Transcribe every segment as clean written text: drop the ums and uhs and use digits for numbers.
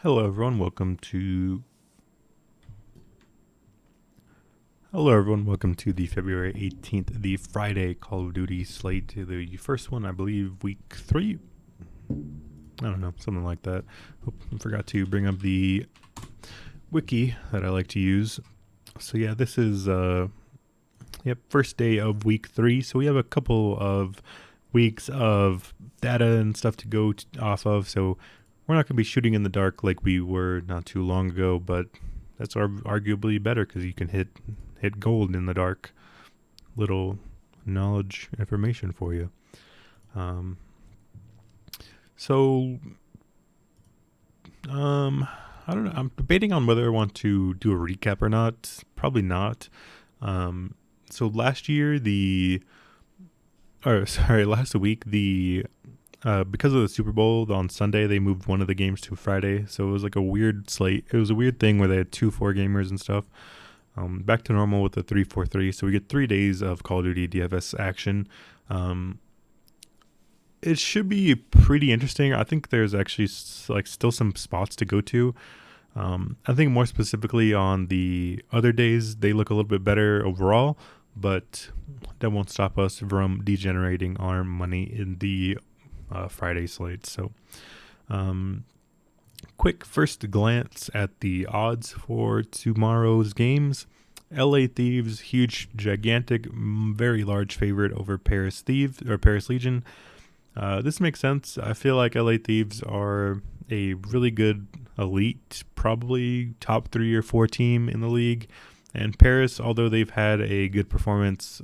Hello everyone, welcome to the February 18th, the Friday Call of Duty slate, the first one, I believe, week 3. I don't know, something like that. I forgot to bring up the wiki that I like to use. So yeah, this is first day of week 3. So we have a couple of weeks of data and stuff to go off of. So we're not going to be shooting in the dark like we were not too long ago, but that's arguably better because you can hit gold in the dark. Little knowledge information for you. I don't know. I'm debating on whether I want to do a recap or not. Probably not. So last week, because of the Super Bowl on Sunday, they moved one of the games to Friday. So it was like a weird slate. It was a weird thing where they had 2 4-gamers and stuff. Back to normal with the 3-4-3. So we get 3 days of Call of Duty DFS action. It should be pretty interesting. I think there's actually still some spots to go to. I think more specifically on the other days, they look a little bit better overall, but that won't stop us from degenerating our money in the Friday slate. So, quick first glance at the odds for tomorrow's games. LA Thieves, huge, gigantic, very large favorite over Paris Legion. This makes sense. I feel like LA Thieves are a really good elite, probably top 3 or 4 team in the league. And Paris, although they've had a good performance,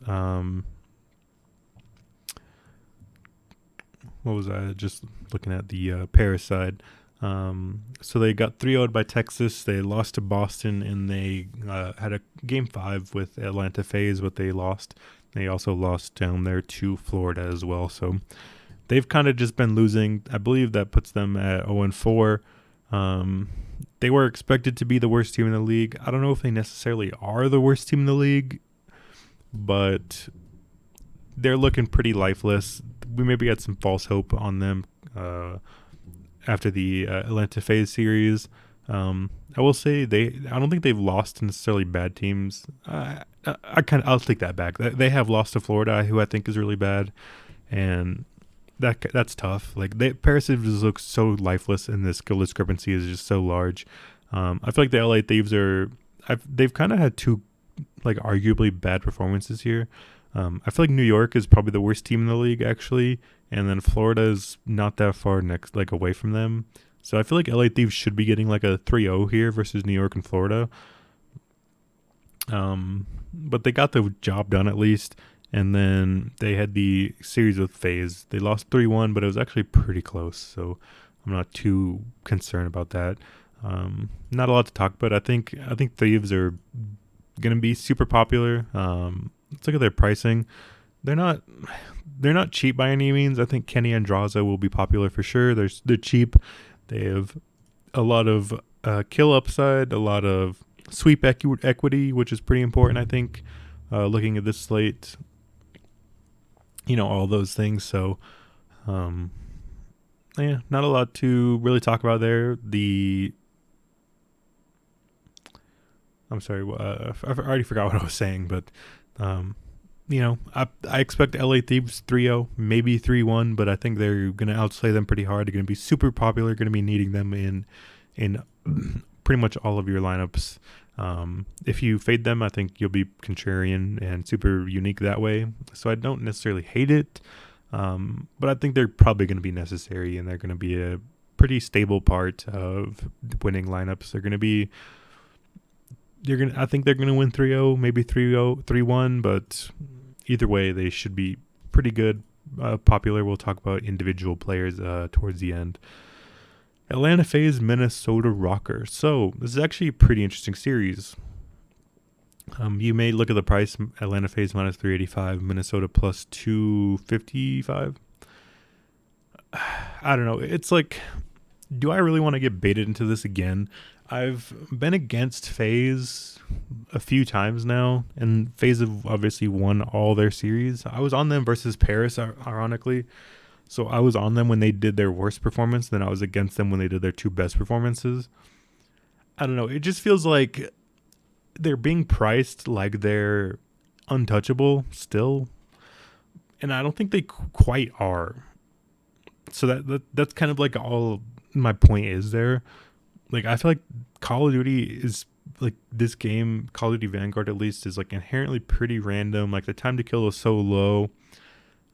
what was I just looking at the Paris side? So they got 3-0'd by Texas. They lost to Boston, and they had a game 5 with Atlanta FaZe, but they lost. They also lost down there to Florida as well. So they've kind of just been losing. I believe that puts them at 0-4. They were expected to be the worst team in the league. I don't know if they necessarily are the worst team in the league, but they're looking pretty lifeless. We maybe had some false hope on them after the Atlanta FaZe series. I will say I don't think they've lost to necessarily bad teams. I'll take that back. They have lost to Florida, who I think is really bad, and that's tough. Paris just looks so lifeless, and the skill discrepancy is just so large. I feel like the LA Thieves they've kind of had 2 arguably bad performances here. I feel like New York is probably the worst team in the league, actually, and then Florida is not that far away from them. So I feel like LA Thieves should be getting a 3-0 here versus New York and Florida. But they got the job done at least. And then they had the series with FaZe. They lost 3-1, but it was actually pretty close. So I'm not too concerned about that. Not a lot to talk about. I think Thieves are going to be super popular. Let's look at their pricing. They're not cheap by any means. I think Kenny Andraza will be popular for sure. They're cheap. They have a lot of kill upside, a lot of sweep equity, which is pretty important, I think, looking at this slate. All those things. So, not a lot to really talk about there. I'm sorry, I already forgot what I was saying, but, I expect LA Thieves 3-0, maybe 3-1, but I think they're going to outslay them pretty hard. They're going to be super popular, going to be needing them in pretty much all of your lineups. If you fade them, I think you'll be contrarian and super unique that way. So I don't necessarily hate it, but I think they're probably going to be necessary, and they're going to be a pretty stable part of winning lineups. I think they're going to win 3-0, maybe 3-0, 3-1, but either way, they should be pretty good, popular. We'll talk about individual players towards the end. Atlanta FaZe, Minnesota Rocker. So this is actually a pretty interesting series. You may look at the price: Atlanta FaZe minus 385, Minnesota plus 255. I don't know. It's do I really want to get baited into this again? I've been against FaZe a few times now, and FaZe have obviously won all their series. I was on them versus Paris, ironically. So I was on them when they did their worst performance, then I was against them when they did their two best performances. I don't know. It just feels like they're being priced like they're untouchable still, and I don't think they quite are. So that's kind of like all my point is there. Like I feel like Call of Duty is like this game, Call of Duty Vanguard at least, is like inherently pretty random. Like the time to kill is so low.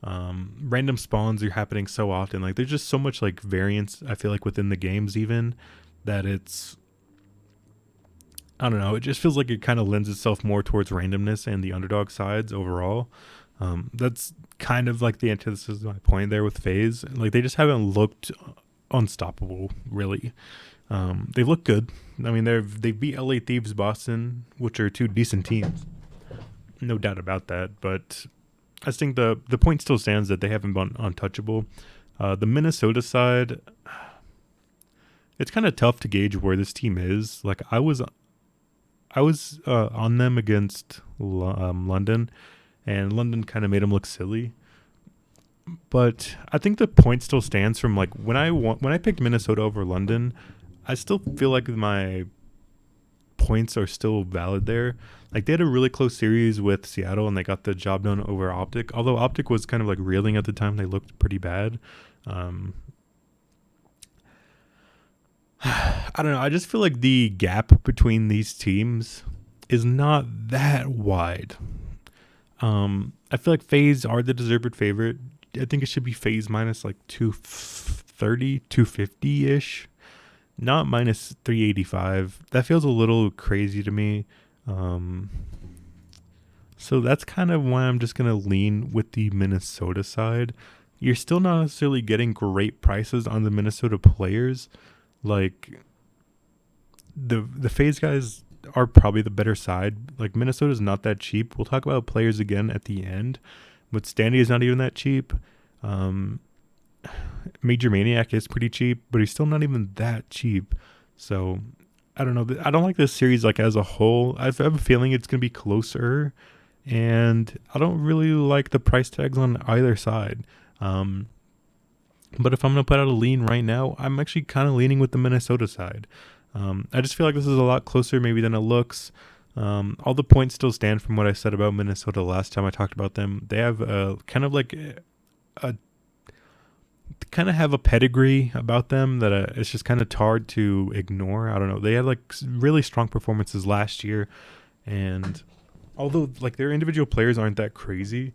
Random spawns are happening so often. Like there's just so much like variance, I feel like, within the games even, that it's, I don't know, it just feels like it kind of lends itself more towards randomness and the underdog sides overall. That's kind of like the antithesis of my point there with FaZe. Like they just haven't looked unstoppable really. They've looked good. I mean, they beat LA Thieves, Boston, which are two decent teams, no doubt about that. But I think the point still stands that they haven't been untouchable. The Minnesota side, it's kind of tough to gauge where this team is. Like I was on them against London, and London kind of made them look silly. But I think the point still stands from like when I picked Minnesota over London, I still feel like my points are still valid there. Like they had a really close series with Seattle and they got the job done over Optic. Although Optic was kind of like reeling at the time, they looked pretty bad. I don't know. I just feel like the gap between these teams is not that wide. I feel like FaZe are the deserved favorite. I think it should be FaZe minus like 230, 250-ish. Not minus 385. That feels a little crazy to me. So that's kind of why I'm just going to lean with the Minnesota side. You're still not necessarily getting great prices on the Minnesota players. Like the FaZe guys are probably the better side. Like Minnesota's not that cheap. We'll talk about players again at the end. But Standy is not even that cheap. Major Maniac is pretty cheap, but he's still not even that cheap. So I don't know. I don't like this series like as a whole. I have a feeling it's going to be closer, and I don't really like the price tags on either side. But if I'm going to put out a lean right now, I'm actually kind of leaning with the Minnesota side. I just feel like this is a lot closer maybe than it looks. All the points still stand from what I said about Minnesota last time I talked about them. They have kind of like a pedigree about them that it's just kind of hard to ignore. I don't know. They had like really strong performances last year, and although like their individual players aren't that crazy,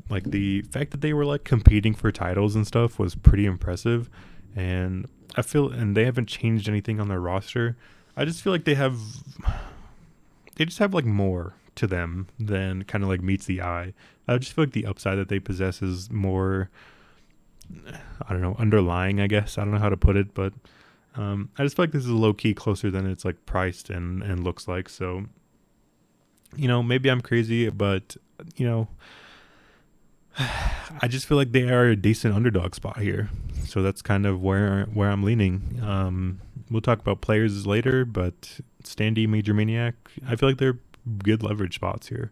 like the fact that they were like competing for titles and stuff was pretty impressive. And and they haven't changed anything on their roster. I just feel like they just have like more to them than kind of like meets the eye. I just feel like the upside that they possess is more, I don't know, underlying, I guess. I don't know how to put it, but I just feel like this is low key closer than it's like priced and looks like. So, maybe I'm crazy, but I just feel like they are a decent underdog spot here. So that's kind of where I'm leaning. We'll talk about players later, but Standy, Major Maniac, I feel like they're good leverage spots here.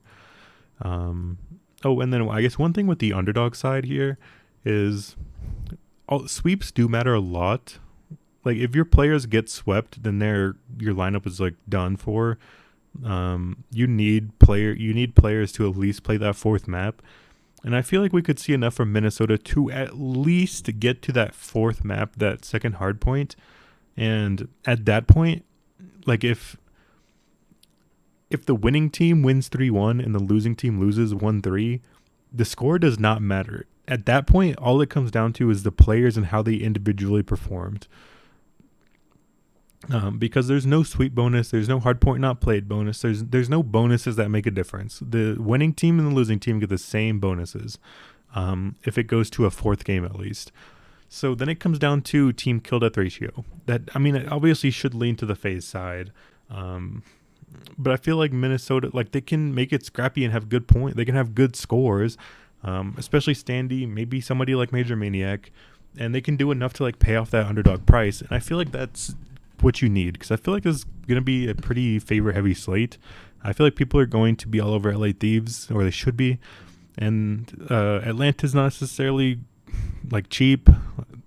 And then I guess one thing with the underdog side here is sweeps do matter a lot. Like if your players get swept, then your lineup is like done for. You need players to at least play that fourth map. And I feel like we could see enough from Minnesota to at least get to that fourth map, that second hard point. And at that point, like if the winning team wins 3-1 and the losing team loses 1-3, the score does not matter. At that point, all it comes down to is the players and how they individually performed. Because there's no sweep bonus, there's no hard point not played bonus, there's no bonuses that make a difference. The winning team and the losing team get the same bonuses, if it goes to a fourth game at least. So then it comes down to team kill death ratio. That, I mean, it obviously should lean to the FaZe side, but I feel like Minnesota, like they can make it scrappy and have good point. They can have good scores, especially Standy, maybe somebody like Major Maniac, and they can do enough to like pay off that underdog price. And I feel like that's what you need, because I feel like this is going to be a pretty favor heavy slate. I feel like people are going to be all over LA Thieves, or they should be, and Atlanta's not necessarily like cheap.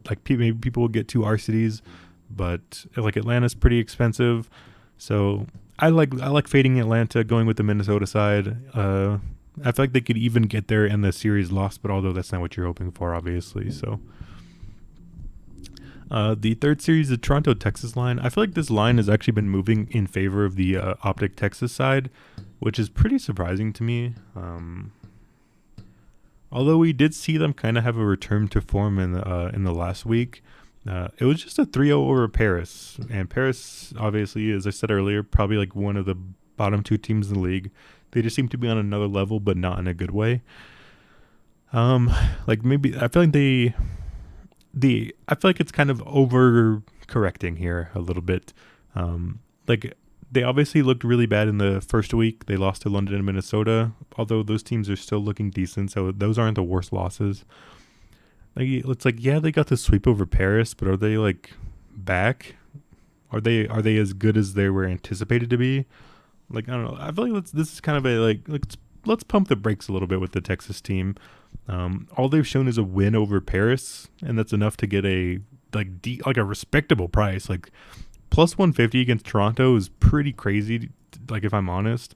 Like maybe people will get 2 RCDs, but like Atlanta's pretty expensive. So I like fading Atlanta, going with the Minnesota side. I feel like they could even get there and the series lost, but although that's not what you're hoping for, obviously. So the third series, the Toronto Texas line. I feel like this line has actually been moving in favor of the Optic Texas side, which is pretty surprising to me. Although we did see them kind of have a return to form in the last week. It was just a 3-0 over Paris. And Paris, obviously, as I said earlier, probably like one of the bottom 2 teams in the league. They just seem to be on another level, but not in a good way. Like maybe I feel like I feel like it's kind of overcorrecting here a little bit. Like they obviously looked really bad in the first week. They lost to London and Minnesota, although those teams are still looking decent. So those aren't the worst losses. Like it's like, yeah, they got the sweep over Paris, but are they like back? Are they as good as they were anticipated to be? Like I don't know. I feel like this is kind of a let's pump the brakes a little bit with the Texas team. All they've shown is a win over Paris, and that's enough to get a a respectable price. Like plus 150 against Toronto is pretty crazy. Like if I'm honest.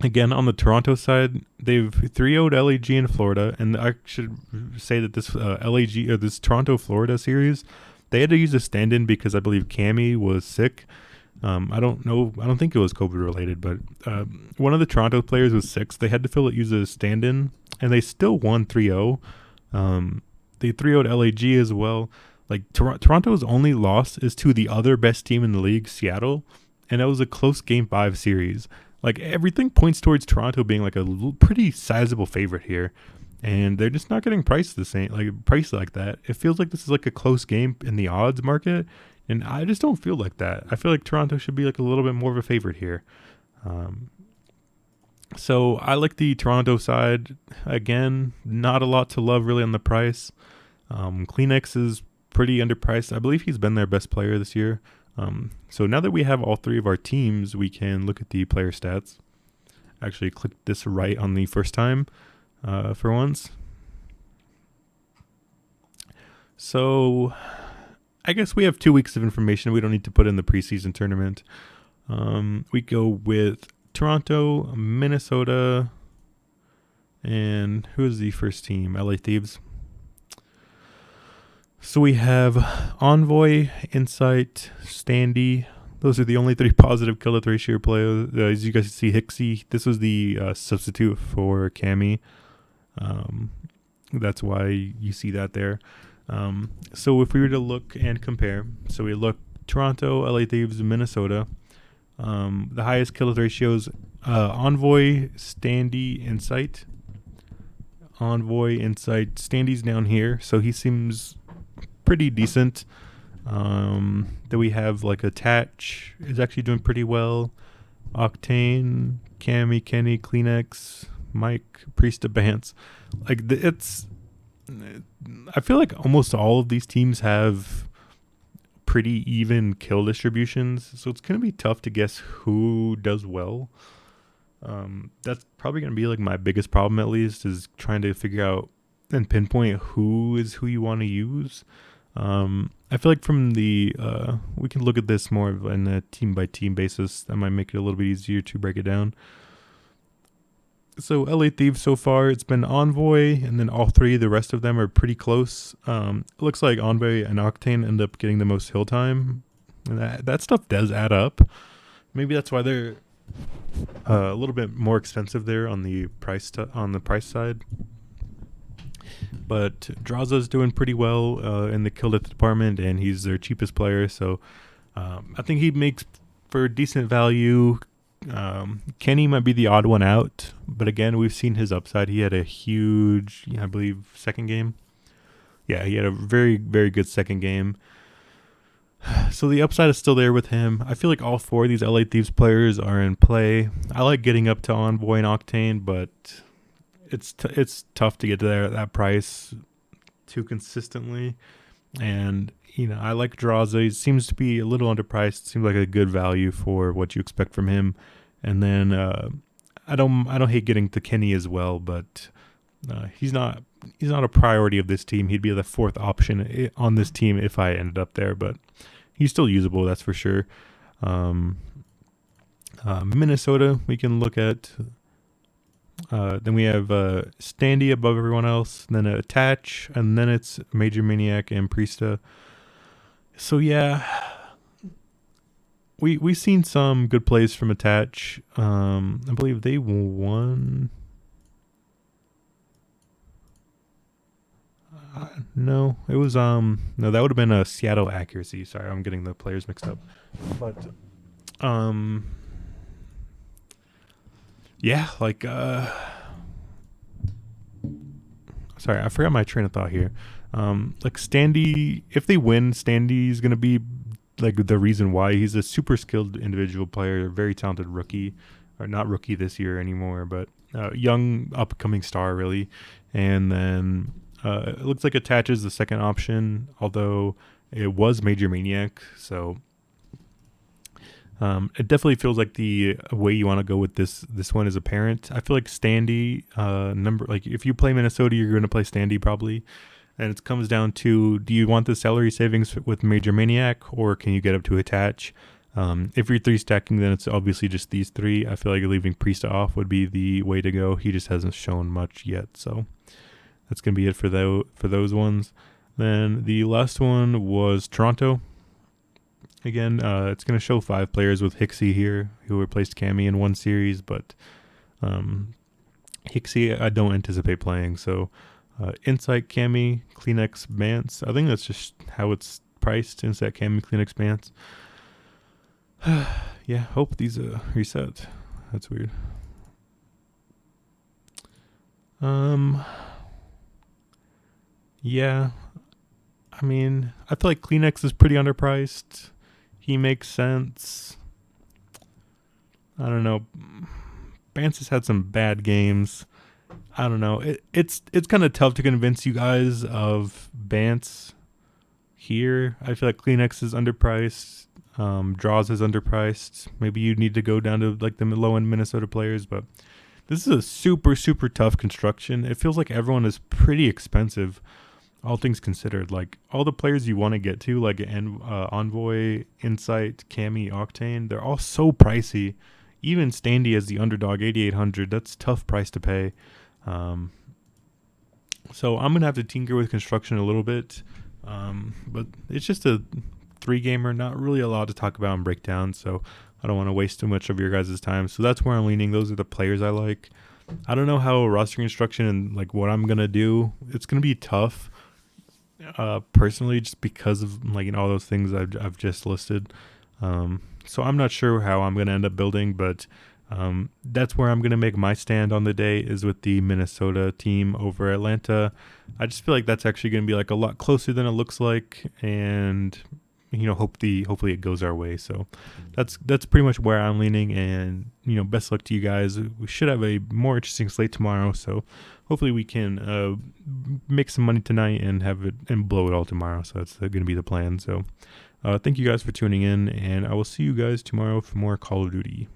Again, on the Toronto side, they've 3-0'd LAG in Florida, and I should say that this LAG or this Toronto Florida series, they had to use a stand-in because I believe Cammy was sick. I don't know. I don't think it was COVID related, but one of the Toronto players was sick. So they had to use a stand-in, and they still won 3-0. They 3-0'd LAG as well. Like Toronto's only loss is to the other best team in the league, Seattle, and that was a close Game 5 series. Like everything points towards Toronto being like a pretty sizable favorite here, and they're just not getting priced the same, priced like that. It feels like this is like a close game in the odds market, and I just don't feel like that. I feel like Toronto should be like a little bit more of a favorite here. So I like the Toronto side. Again, not a lot to love really on the price. Kleenex is pretty underpriced. I believe he's been their best player this year. So now that we have all 3 of our teams, we can look at the player stats. Actually clicked this right on the first time for once. So I guess we have 2 weeks of information. We don't need to put in the preseason tournament. We go with Toronto, Minnesota, and who is the first team? LA Thieves. So we have Envoy, Insight, Standy. Those are the only 3 positive kill-death ratio players. As you guys see, Hixie. This was the substitute for Cammy. That's why you see that there. So if we were to look and compare, so we look Toronto, LA Thieves, Minnesota. The highest kill-death ratios, Envoy, Standy, Insight. Envoy, Insight. Standy's down here, so he seems pretty decent. Then we have like Attach is actually doing pretty well. Octane, Cammy, Kenny, Kleenex, Mike, Priest of Bance. Like I feel like almost all of these teams have pretty even kill distributions, so it's gonna be tough to guess who does well. That's probably gonna be like my biggest problem, at least, is trying to figure out and pinpoint who you want to use. I feel like from the we can look at this more in a team by team basis. That might make it a little bit easier to break it down. So LA Thieves so far, it's been Envoy, and then all 3, the rest of them are pretty close. It looks like Envoy and Octane end up getting the most hill time, and that stuff does add up. Maybe that's why they're a little bit more expensive there on the price side. But Draza's doing pretty well in the kill death department, and he's their cheapest player. So I think he makes for decent value. Kenny might be the odd one out, but again, we've seen his upside. He had a huge, I believe, second game. Yeah, he had a very, very good second game. So the upside is still there with him. I feel like all 4 of these LA Thieves players are in play. I like getting up to Envoy and Octane, but it's tough to get to that price too consistently. And I like Draza. He seems to be a little underpriced. Seems like a good value for what you expect from him. And then I don't hate getting to Kenny as well, but He's not a priority of this team. He'd be the fourth option on this team if I ended up there, but he's still usable, that's for sure. Minnesota, we can look at. Then we have Standy above everyone else, then Attach, and then it's Major Maniac and Priesta. So yeah, we've seen some good plays from Attach. I believe they won. No, it was no, that would have been a Seattle Accuracy. Sorry, I'm getting the players mixed up. But yeah, like sorry, I forgot my train of thought here. Like Standy, if they win, Standy's gonna be like the reason why. He's a super skilled individual player, very talented rookie, or not rookie this year anymore, but young upcoming star really. And then it looks like Attach is the second option, although it was Major Maniac, so it definitely feels like the way you want to go with this one is apparent. I feel like Standy like if you play Minnesota, you're going to play Standy probably, and it comes down to, do you want the salary savings with Major Maniac, or can you get up to Attach? If you're three stacking, then it's obviously just these three. I feel like leaving Priesta off would be the way to go. He just hasn't shown much yet, so that's going to be it for those ones. Then the last one was Toronto. Again, it's going to show 5 players with Hixie here, who replaced Cammy in one series, but Hixie I don't anticipate playing. So Insight, Cammy, Kleenex, Bance. I think that's just how it's priced, Insight, Cammy, Kleenex, Bance. Yeah, hope these reset. That's weird. Yeah, I mean, I feel like Kleenex is pretty underpriced. He makes sense. I don't know. Bance has had some bad games. I don't know. It's kind of tough to convince you guys of Bance here. I feel like Kleenex is underpriced. Draws is underpriced. Maybe you need to go down to like the low end Minnesota players, but this is a super, super tough construction. It feels like everyone is pretty expensive, all things considered. Like all the players you want to get to, like Envoy, Insight, Cammy, Octane, they're all so pricey. Even Standy as the underdog, 8,800. That's a tough price to pay. So I'm gonna have to tinker with construction a little bit, but it's just a 3-gamer, not really a lot to talk about and break down. So I don't want to waste too much of your guys' time. So that's where I'm leaning. Those are the players I like. I don't know how roster construction and like what I'm gonna do. It's gonna be tough. Personally, just because of like all those things I've just listed. So I'm not sure how I'm gonna end up building, but that's where I'm gonna make my stand on the day, is with the Minnesota team over Atlanta. I just feel like that's actually gonna be like a lot closer than it looks like, and hopefully it goes our way. So that's pretty much where I'm leaning, and best luck to you guys. We should have a more interesting slate tomorrow, so hopefully we can make some money tonight and have it and blow it all tomorrow. So that's going to be the plan. So thank you guys for tuning in, and I will see you guys tomorrow for more Call of Duty.